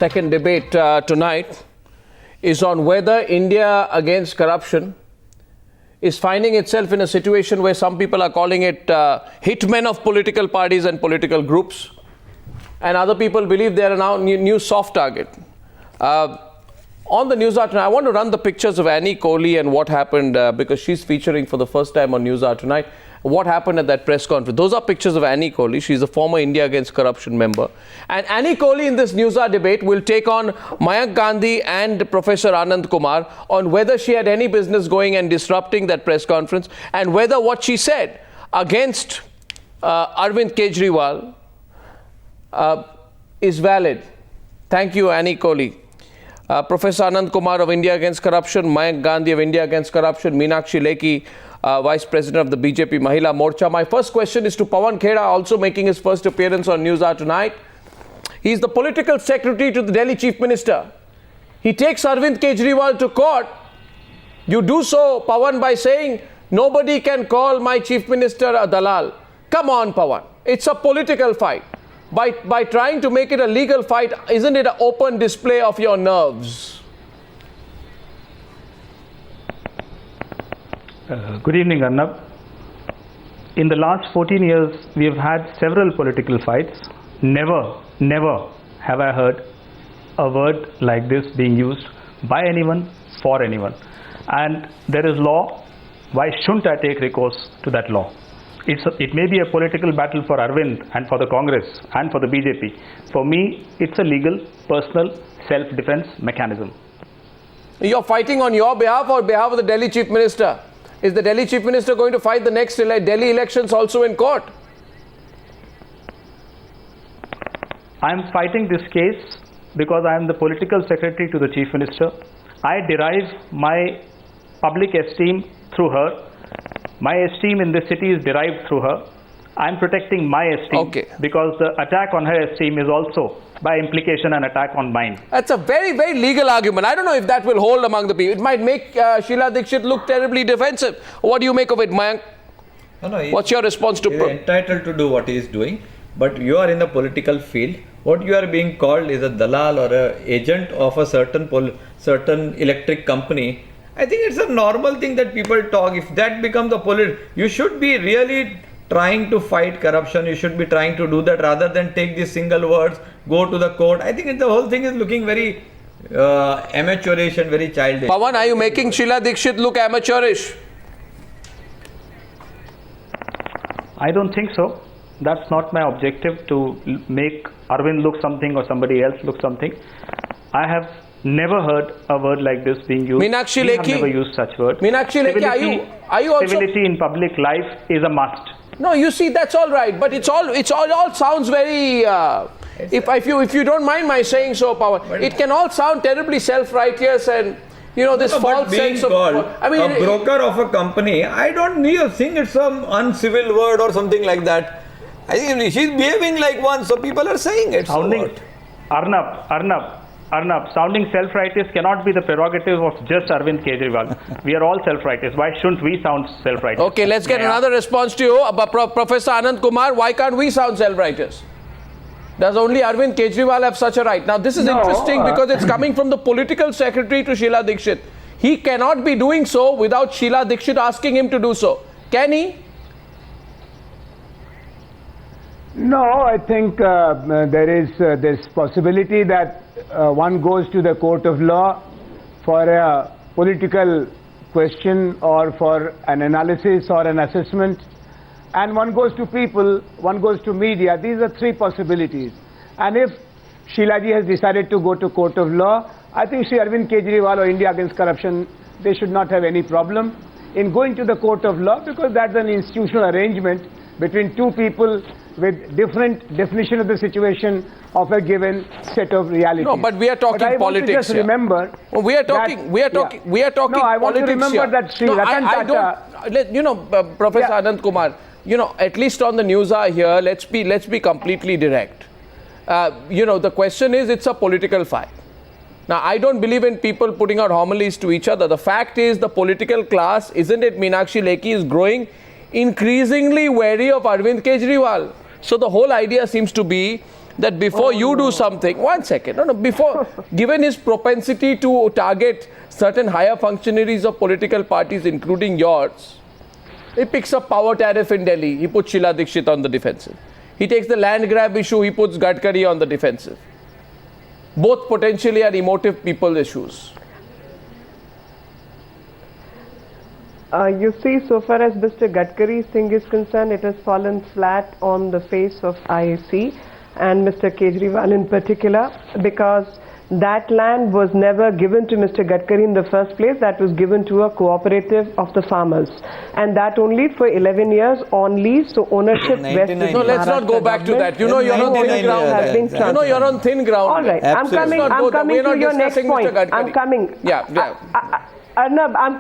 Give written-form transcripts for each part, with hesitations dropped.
Second debate tonight is on whether India against corruption is finding itself in a situation where some people are calling it hitmen of political parties and political groups, and other people believe they are now new soft target. On the News Hour tonight, I want to run the pictures of Annie Kohli and what happened because she's featuring for the first time on News Hour tonight. What happened at that press conference? Those are pictures of Annie Kohli. She's a former India Against Corruption member. And Annie Kohli in this News Hour debate will take on Mayank Gandhi and Professor Anand Kumar on whether she had any business going and disrupting that press conference and whether what she said against Arvind Kejriwal is valid. Thank you, Annie Kohli. Professor Anand Kumar of India Against Corruption, Mayank Gandhi of India Against Corruption, Meenakshi Lekhi, Vice President of the BJP Mahila Morcha. My first question is to Pawan Khera, also making his first appearance on News Hour tonight. He's the political secretary to the Delhi Chief Minister. He takes Arvind Kejriwal to court. You do so, Pawan, by saying, nobody can call my Chief Minister a dalal. Come on, Pawan. It's a political fight. By trying to make it a legal fight, isn't it an open display of your nerves? Good evening, Arnab. In the last 14 years, we have had several political fights. Never have I heard a word like this being used by anyone, for anyone. And there is law. Why shouldn't I take recourse to that law? It may be a political battle for Arvind and for the Congress and for the BJP. For me, it's a legal, personal, self-defense mechanism. You're fighting on your behalf or behalf of the Delhi Chief Minister? Is the Delhi Chief Minister going to fight the next Delhi elections also in court? I'm fighting this case because I am the political secretary to the Chief Minister. I derive my public esteem through her. My esteem in this city is derived through her. I'm protecting my esteem because the attack on her esteem is also by implication an attack on mine. That's a very, very legal argument. I don't know if that will hold among the people. It might make Sheila Dikshit look terribly defensive. What do you make of it, Mayank? No, what's your response to... He is entitled to do what he is doing, but you are in the political field. What you are being called is a dalal or an agent of a certain electric company. I think it's a normal thing that people talk. If that becomes the you should be really trying to fight corruption. You should be trying to do that rather than take these single words, go to the court. I think the whole thing is looking very amateurish and very childish. Pawan, are you making Sheila Dikshit look amateurish? I don't think so. That's not my objective, to make Arvind look something or somebody else look something. I have never heard a word like this being used. Meenakshi Lekhi, have never used such words. Meenakshi Lekhi, are you also... Civility in public life is a must. No, you see, that's all right, but it all sounds very... if you don't mind my saying so, Pawan, it can all sound terribly self-righteous and, you know, this false sense of... I mean, a broker of a company, I don't think it's some uncivil word or something like that. I think she's behaving like one, so people are saying it. Sounding, Arnab, sounding self-righteous cannot be the prerogative of just Arvind Kejriwal. We are all self-righteous. Why shouldn't we sound self-righteous? Okay, let's get another response to you. Professor Anand Kumar, why can't we sound self-righteous? Does only Arvind Kejriwal have such a right? Now, this is interesting because it's coming from the political secretary to Sheila Dikshit. He cannot be doing so without Sheila Dikshit asking him to do so. Can he? No, I think there is this possibility that one goes to the court of law for a political question or for an analysis or an assessment, and one goes to people, one goes to media. These are three possibilities. And if Sheila ji has decided to go to court of law, I think Shri Arvind Kejriwal or India Against Corruption, they should not have any problem in going to the court of law, because that's an institutional arrangement between two people with different definition of the situation of a given set of realities. No, but we are talking politics. Want to just remember. We are talking. No, I want to remember that Sri Ratan Tata. Professor Anand Kumar. You know, at least on the News Hour here, let's be completely direct. You know, the question is, it's a political fight. Now, I don't believe in people putting out homilies to each other. The fact is, the political class, isn't it, Meenakshi Lekhi, is growing increasingly wary of Arvind Kejriwal. So the whole idea seems to be that before you do something, 1 second, before, given his propensity to target certain higher functionaries of political parties, including yours, he picks up power tariff in Delhi, he puts Sheila Dikshit on the defensive. He takes the land grab issue, he puts Gadkari on the defensive. Both potentially are emotive people issues. You see, so far as Mr. Gadkari's thing is concerned, it has fallen flat on the face of IAC and Mr. Kejriwal in particular, because that land was never given to Mr. Gadkari in the first place. That was given to a cooperative of the farmers, and that only for 11 years on lease. So ownership rests with No, let's not go back to that. You know you're on thin ground. You know you're on thin ground. All right, I'm coming to your next point. I'm coming. Arnab, I'm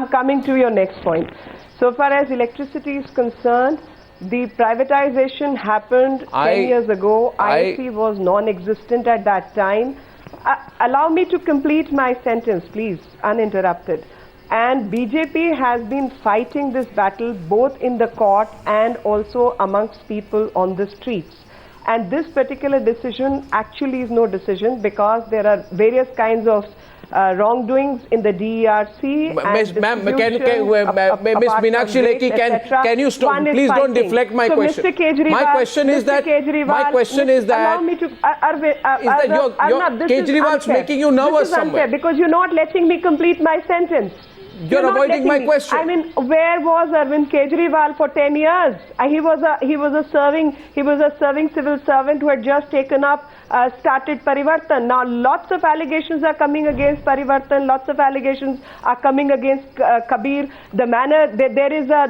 coming to your next point. So far as electricity is concerned, the privatization happened 10 years ago. IAC was non-existent at that time. Allow me to complete my sentence, please, uninterrupted. And BJP has been fighting this battle both in the court and also amongst people on the streets. And this particular decision actually is no decision, because there are various kinds of wrongdoings in the DERC. Miss Meenakshi Lekhi, can you stop? Please don't deflect my question. Mr. Kejriwal, my question is that allow me to, Kejriwal's making you nervous somewhere. Because you're not letting me complete my sentence. You're avoiding my question. I mean, where was Arvind Kejriwal for 10 years? He was a serving civil servant who had just taken up, started Parivartan. Now, lots of allegations are coming against Parivartan. Lots of allegations are coming against Kabir. The manner there is a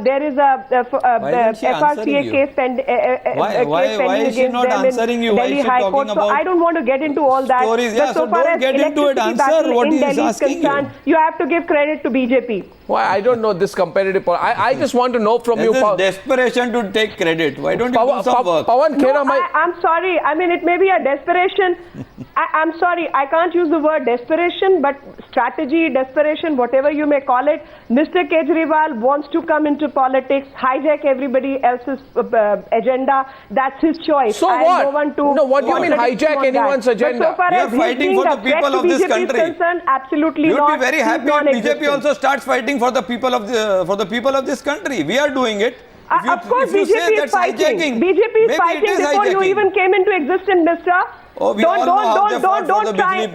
FRCA case pending against them in Delhi High Court. So I don't want to get into all that. But so far as electricity battle in Delhi is concerned, you have to give credit to BJP. Why? I don't know this competitive. I just want to know from you. This desperation to take credit. Why don't you do some work? Pawan Khera, I'm sorry. I mean, it may be a desperation. I'm sorry. I can't use the word desperation, but strategy, desperation, whatever you may call it. Mr. Kejriwal wants to come into politics, hijack everybody else's agenda. That's his choice. So what? What do you mean hijack anyone's agenda? But so far we as are fighting for the people of this country. Concerned, absolutely You'd not. be very happy if BJP also starts fighting for the people of this country. We are doing it. Of course, BJP is fighting. BJP is fighting before you even came into existence, Mister. Don't try and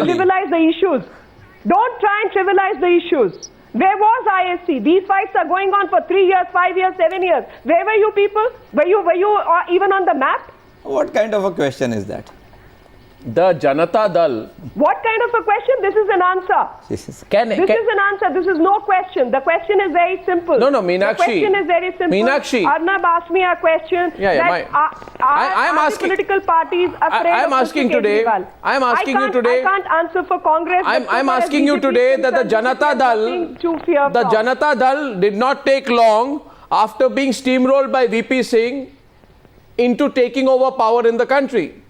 trivialize the issues. Don't try and trivialize the issues. Where was ISC? These fights are going on for 3 years, 5 years, 7 years. Where were you people? Were you even on the map? What kind of a question is that? The Janata Dal. What kind of a question? This is an answer. This is an answer. This is no question. The question is very simple. No, Meenakshi. The question is very simple. Meenakshi. Arnab asked me a question. I am asking. Political parties afraid I am asking today. I am asking you today. I can't answer for Congress. I am asking you today that the Janata Dal did not take long after being steamrolled by VP Singh into taking over power in the country.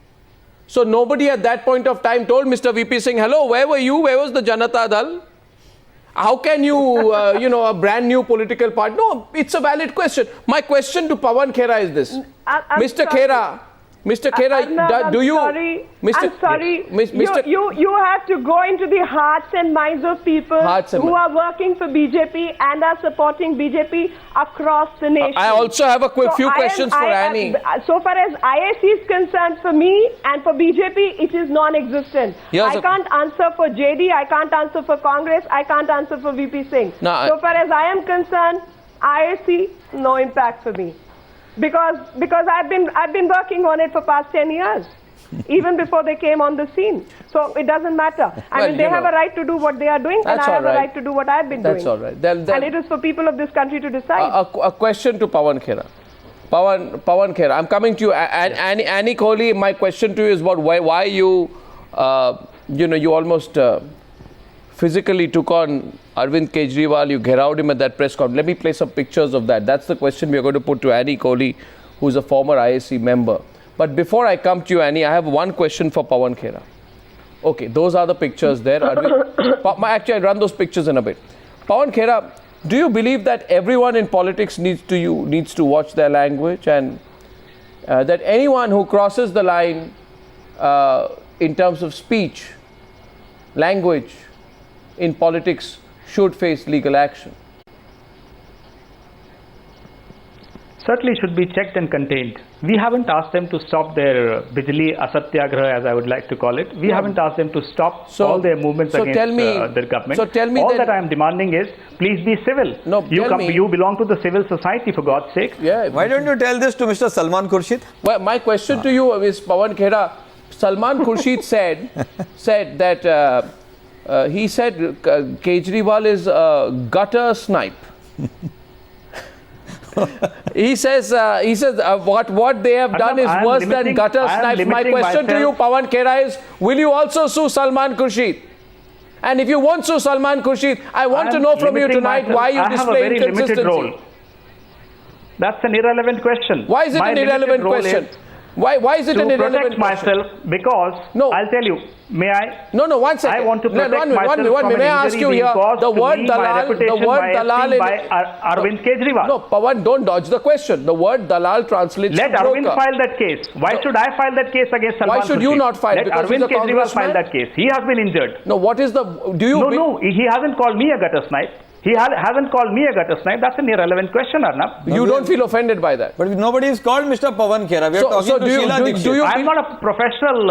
So nobody at that point of time told Mr. VP Singh, hello, where were you? Where was the Janata Dal? How can you, a brand new political party? No, it's a valid question. My question to Pawan Khera is this. Mr. Khera, do you... I'm sorry. You have to go into the hearts and minds of people who are working for BJP and are supporting BJP across the nation. I also have a few questions for Annie. So far as IAC is concerned, for me and for BJP, it is non-existent. I can't answer for JD, I can't answer for Congress, I can't answer for VP Singh. So far as I am concerned, IAC, no impact for me. Because I've been working on it for past 10 years, even before they came on the scene. So it doesn't matter. I mean, they have a right to do what they are doing, and I have a right to do what I've been doing. That's all right. And it is for people of this country to decide. A question to Pawan Khera. Pawan Khera, I'm coming to you. Annie Kohli, my question to you is about why you, you almost physically took on Arvind Kejriwal, you gherowed him at that press conference. Let me play some pictures of that. That's the question we are going to put to Annie Kohli, who's a former IAC member. But before I come to you, Annie, I have one question for Pawan Khera. Okay, those are the pictures there. Actually, I'll run those pictures in a bit. Pawan Khera, do you believe that everyone in politics needs to watch their language? And that anyone who crosses the line in terms of speech, language, in politics should face legal action? Certainly should be checked and contained. We haven't asked them to stop their Bijli Asatyagraha, as I would like to call it. We haven't asked them to stop all their movements against their government. So tell me all that I am demanding is, please be civil. No, you belong to the civil society, for God's sake. Yeah. Why don't you tell this to Mr. Salman Khurshid? Well, my question to you is, Pawan Khera, Salman Khurshid said that he said Kejriwal is a gutter snipe. He says what they have done is worse than gutter snipes. My question to you, Pawan Khera, is, will you also sue Salman Khurshid? And if you won't sue Salman Khurshid, I want to know from you tonight why you display inconsistency. That's an irrelevant question. Why is it an irrelevant question? Why is it an irrelevant question? To protect myself, because I'll tell you. May I? No, 1 second. I want to protect myself from May I ask you here? The word dalal is by Arvind Kejriwal. No, Pawan, don't dodge the question. The word dalal translates to broker. Let Arvind file that case. Why should I file that case against Salman Khurshid? Why should you not file? Let Arvind Kejriwal file that case. He has been injured. No, what is the? No, he hasn't called me a gutter snipe. He hasn't called me a gutter snipe. That's an irrelevant question, Arnab. You don't feel offended by that? But nobody is called Mr. Pawan Khera. We are talking to Sheila Dikshit. I'm not a professional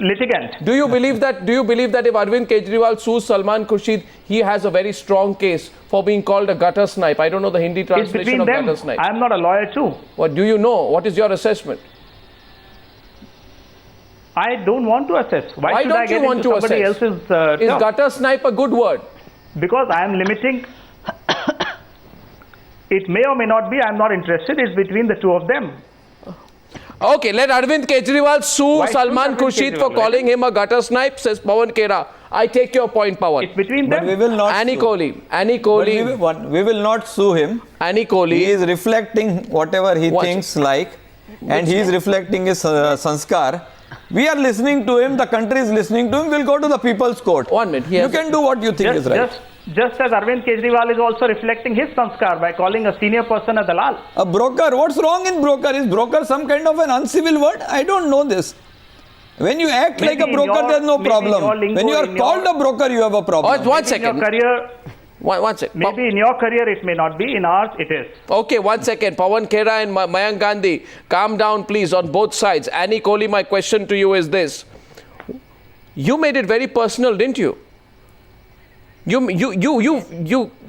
litigant. Do you believe that if Arvind Kejriwal sues Salman Khurshid, he has a very strong case for being called a gutter snipe? I don't know the Hindi translation of gutter snipe. I'm not a lawyer too. What do you know? What is your assessment? I don't want to assess. Why should don't I get you want into to somebody assess? else's Is gutter snipe a good word? Because I am limiting. It may or may not be. I'm not interested. It's between the two of them. Okay, let Arvind Kejriwal sue Salman Khurshid for calling him a gutter snipe, says Pawan Khera. I take your point, Pawan. It's between them. But we will not Annie Kohli. We will not sue him. Annie Kohli. He is reflecting whatever he thinks like, and he is reflecting his sanskar. We are listening to him, the country is listening to him, we'll go to the people's court. 1 minute. You can do what you think is right. Just as Arvind Kejriwal is also reflecting his sanskar by calling a senior person a dalal. A broker, what's wrong in broker? Is broker some kind of an uncivil word? I don't know this. When you act like a broker, there's no problem. When you are called a broker, you have a problem. 1 second. In your career, one second. Maybe in your career it may not be, in ours it is. Okay, 1 second. Pawan Khera and Mayank Gandhi, calm down please on both sides. Annie Kohli, my question to you is this. You made it very personal, didn't you? You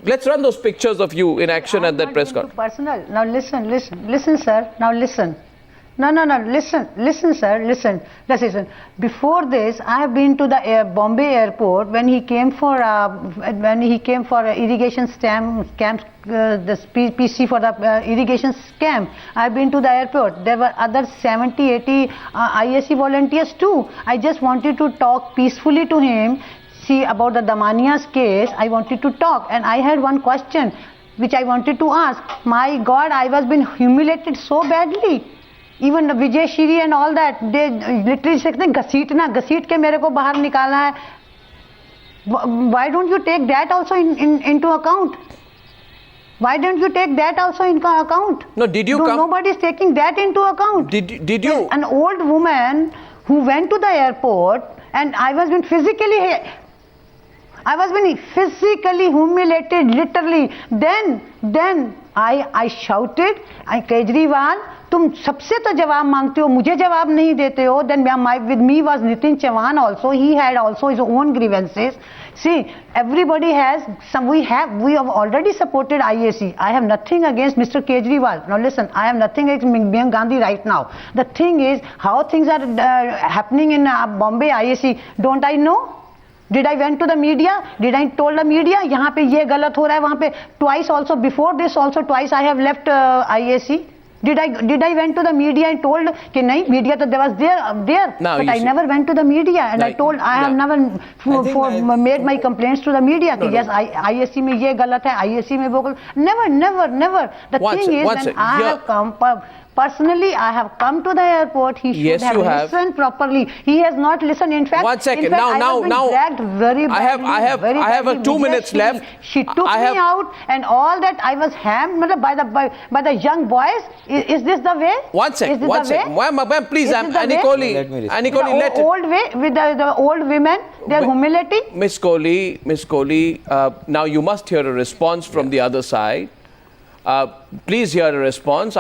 let's run those pictures of you in action at that press conference. Personal. Now listen, sir. Now listen. No, listen, sir, listen. Before this, I have been to the Bombay airport when he came for irrigation scam, the PC for the irrigation scam. I have been to the airport. There were other 70, 80 ISC volunteers too. I just wanted to talk peacefully to him. See, about the Damania's case, I wanted to talk, and I had one question which I wanted to ask. My God, I was being humiliated so badly. Even the Vijay Shiri and all that, they literally said, घसीट के मेरे को बाहर निकाला है. Why don't you take that also into account? Why don't you take that also into account? No, did you come? Nobody is taking that into account. Did you? An old woman who went to the airport, and I was being physically humiliated, literally. Then I shouted, Kejriwal, तुम सबसे तो जवाब मांगते हो, मुझे जवाब नहीं देते हो. Then with me was Nitin Chauhan also. He had also his own grievances. See, everybody has some. We have already supported IAC. I have nothing against Mr. Kejriwal. Now listen, I have nothing against Mayank Gandhi right now. The thing is, how things are happening in Bombay IAC. Don't I know? Did I went to the media? Did I told the media? यहाँ पे ये गलत हो रहा है वहाँ पे. Twice also, before this also twice I have left IAC. Did I went to the media and told कि नहीं, media तो there was there, but I never went to the media and I told I have never made my complaints to the media कि yes, IAC में ये गलत है, IAC में वो गलत. Never. The thing is, when I have come Personally, I have come to the airport. He should Yes, have you have. listened properly. He has not listened. In fact, 1 second. in fact, I Now, have been dragged very badly, I have very a badly. 2 minutes Media left. She took I have- me out, and all that I was hammed by the young boys. Is this the way? 1 second. Is this 1 the second. way? Ma'am, please, Is I'm this the Annie way? Kohli. Let me respond. Annie The Kohli, let old way with the old women, they are humiliating. Miss Kohli, now you must hear a response from the other side. Please hear a response.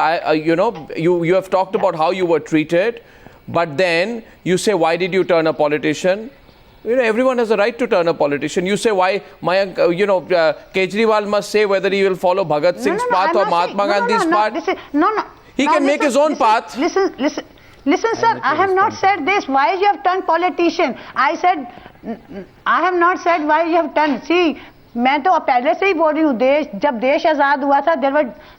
You have talked about how you were treated, but then you say, why did you turn a politician? Everyone has a right to turn a politician. You say why Mayank, Kejriwal must say whether he will follow Bhagat Singh's path or Mahatma Gandhi's path. No. He can make his own path. Listen, sir, I have not said this. Why you have turned politician? I have not said why you have turned. See, मैं तो पहले से ही बोल रही हूँ जब देश आजाद हुआ था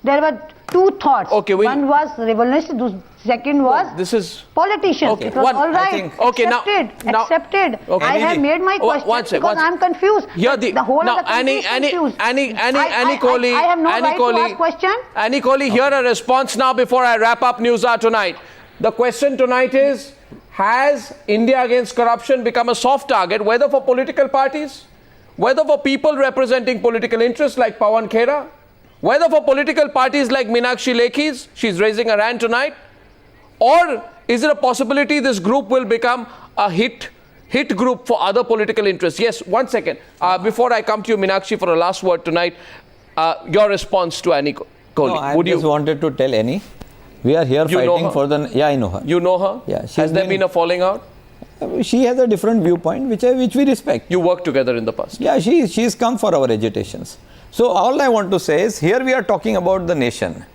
there were two thoughts. Okay, one was revolutionist, second was This is politician. Okay, It was one- all I right. think- Okay, now- accepted. Okay. I have made my question One second, because I'm confused. Here the whole now, of the country is confused. Annie I Kohli, have no Annie right to Kohli, ask question. Annie Kohli, hear a response now before I wrap up News Hour tonight. The question tonight is, has India against corruption become a soft target, whether for political parties, whether for people representing political interests like Pawan Khera, whether for political parties like Meenakshi Lekhi's, she's raising her hand tonight, or is it a possibility this group will become a hit group for other political interests? Yes, 1 second. Before I come to you, Meenakshi, for a last word tonight, your response to Annie Kohli. No, I just wanted to tell Annie, we are here You know fighting her? for the... Yeah, I know her. You know her? Yeah, she's Has there been a falling out? She has a different viewpoint, which we respect. You worked together in the past. Yeah, she's come for our agitations. So all I want to say is, here we are talking about the nation.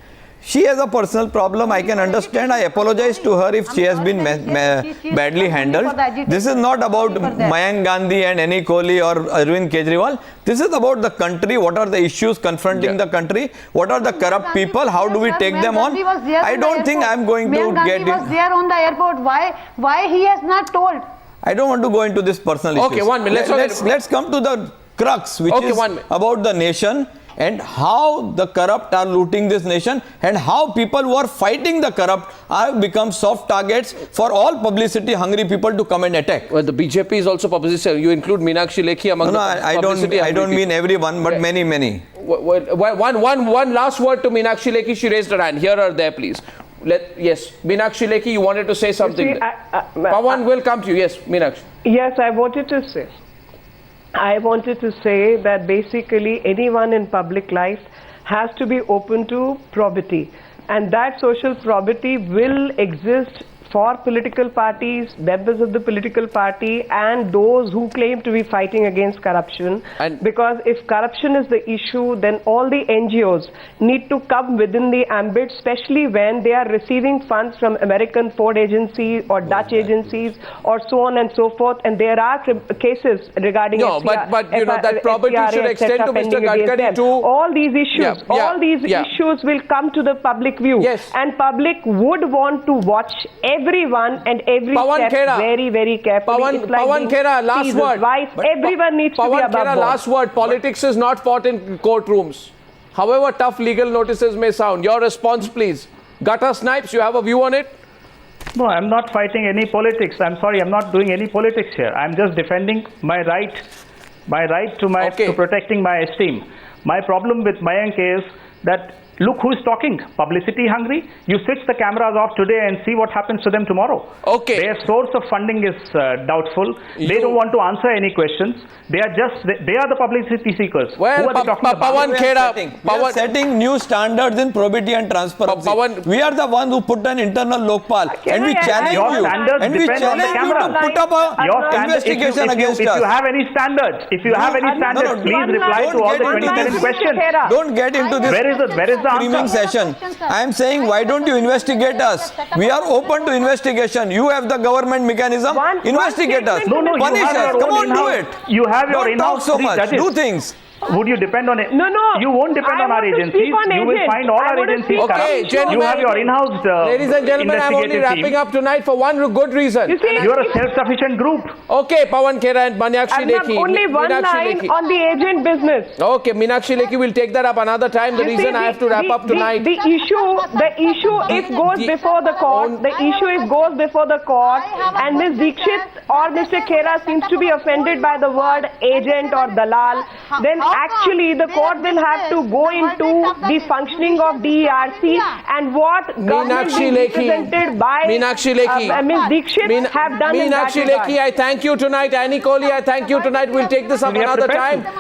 She has a personal problem. I can understand. I apologize to her if she has been badly handled. This is not about Mayank Gandhi and Annie Kohli or Arvind Kejriwal. This is about the country. What are the issues confronting the country? What are the corrupt people? How do we take them on? I don't think I'm going to get Gandhi was there on the airport. Why he has not told? I don't want to go into this personal issues. Okay, 1 minute. Let's come to the crux, which is about the nation and how the corrupt are looting this nation and how people who are fighting the corrupt are become soft targets for all publicity hungry people to come and attack. Well, the BJP is also publicity. You include Meenakshi Lekhi among I don't mean everyone, but many. One last word to Meenakshi Lekhi. She raised her hand. Hear her there, please. Yes, Meenakshi Lekhi, you wanted to say something. Pawan will come to you. Yes, Meenakshi. Yes, I wanted to say that basically anyone in public life has to be open to probity, and that social probity will exist for political parties, members of the political party, and those who claim to be fighting against corruption. Because if corruption is the issue, then all the NGOs need to come within the ambit, especially when they are receiving funds from American Ford agencies or Dutch agencies or so on and so forth. And there are cases regarding but you know that probity should extend to Mr. Gadkari too. All these issues, issues will come to the public view. Yes. And public would want to watch everyone and every step very, very carefully. Pawan Khera, last word. Everyone needs to be above board. Last word. Politics is not fought in courtrooms. However tough legal notices may sound. Your response, please. Gutter Snipes, you have a view on it? No, I'm not fighting any politics. I'm sorry, I'm not doing any politics here. I'm just defending my right to protecting my esteem. My problem with Mayank is that look who's talking. Publicity hungry. You switch the cameras off today and see what happens to them tomorrow. Okay. Their source of funding is doubtful. They don't want to answer any questions. They are the publicity seekers. Well, who are they talking about? Pawan Khera, We are setting new standards in probity and transparency. We are the ones who put an internal Lokpal, and we challenge you. And we challenge you to put up an investigation against us. If you have any standards, please reply to all the 27 questions. Don't get into this. Where is the Screaming session. I am saying, why don't you investigate us? We are open to investigation. You have the government mechanism. Investigate us. No, Punish us. Come on, do it. You have your Don't talk in-house so much. judges. Do things. would you depend on it? No. You won't depend I on our want to agencies. speak on You will agents. find all I our want to agencies speak corrupt. Okay, gentlemen. You have your in-house Ladies and gentlemen, I'm only investigative wrapping team. up tonight for one good reason. You see, You are a self-sufficient group. Okay, Pawan Khera and Meenakshi Arnab, Lekhi. only one Meenakshi line Lekhi. on the agent business. Okay, Meenakshi Lekhi will take that up another time. The You reason see, I have to wrap up tonight. The issue is goes before the court. The issue is goes before the court, and Ms. Dikshit or Mr. Khera seems to be offended by the word agent or dalal. Then actually the court will have to go into the functioning of DERC and what government Meenakshi being Lekhi. represented by Meenakshi Lekhi. Ms. Dikshit have done in that Meenakshi regard. Lekhi, I thank you tonight. Annie Kohli, I thank you tonight. We'll take this up We have another prepared time.